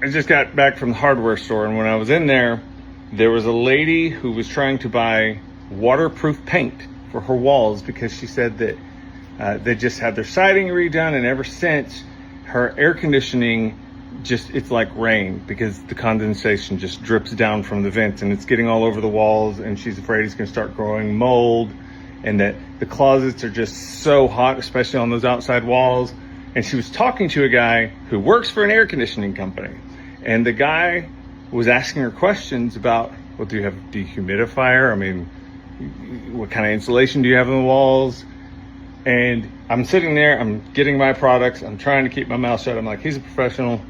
I just got back from the hardware store, and when I was in there, there was a lady who was trying to buy waterproof paint for her walls because she said that they just had their siding redone, and ever since, her air conditioning it's like rain because the condensation just drips down from the vents and it's getting all over the walls, and she's afraid it's going to start growing mold, and that the closets are just so hot, especially on those outside walls. And she was talking to a guy who works for an air conditioning company, and the guy was asking her questions about, well, do you have a dehumidifier? I mean, what kind of insulation do you have in the walls? And I'm sitting there, I'm getting my products, I'm trying to keep my mouth shut. I'm like, he's a professional,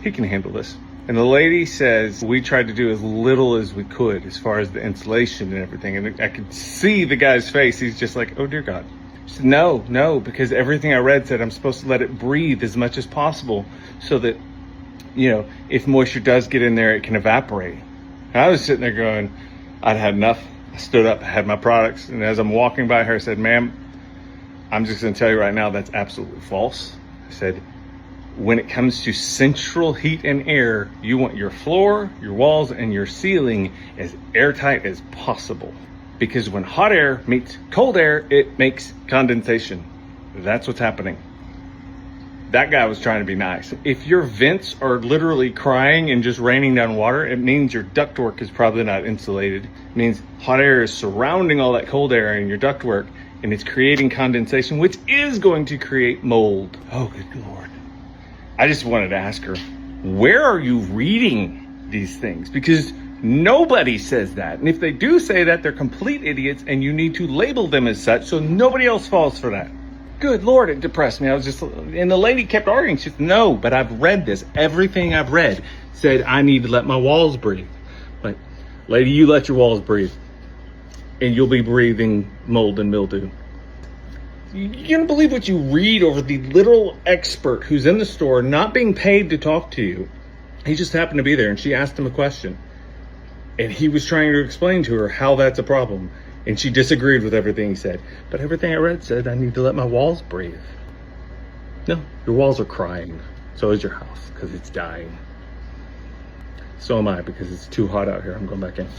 he can handle this. And the lady says, we tried to do as little as we could as far as the insulation and everything. And I could see the guy's face. He's just like, oh dear God. She said, no, because everything I read said I'm supposed to let it breathe as much as possible so that, if moisture does get in there, it can evaporate. And I was sitting there going, I'd had enough. I stood up, had my products. And as I'm walking by her, I said, ma'am, I'm just going to tell you right now, that's absolutely false. I said, when it comes to central heat and air, you want your floor, your walls, and your ceiling as airtight as possible. Because when hot air meets cold air, it makes condensation. That's what's happening. That guy was trying to be nice. If your vents are literally crying and just raining down water, it means your ductwork is probably not insulated. It means hot air is surrounding all that cold air in your ductwork, and it's creating condensation, which is going to create mold. Oh, good Lord. I just wanted to ask her, where are you reading these things? Because nobody says that. And if they do say that, they're complete idiots, and you need to label them as such so nobody else falls for that. Good Lord, it depressed me. And the lady kept arguing. She said, no, but I've read this. Everything I've read said I need to let my walls breathe. But lady, you let your walls breathe, and you'll be breathing mold and mildew. You don't believe what you read over the literal expert who's in the store, not being paid to talk to you. He just happened to be there, and she asked him a question. And he was trying to explain to her how that's a problem. And she disagreed with everything he said. But everything I read said I need to let my walls breathe. No, your walls are crying. So is your house, because it's dying. So am I, because it's too hot out here. I'm going back in.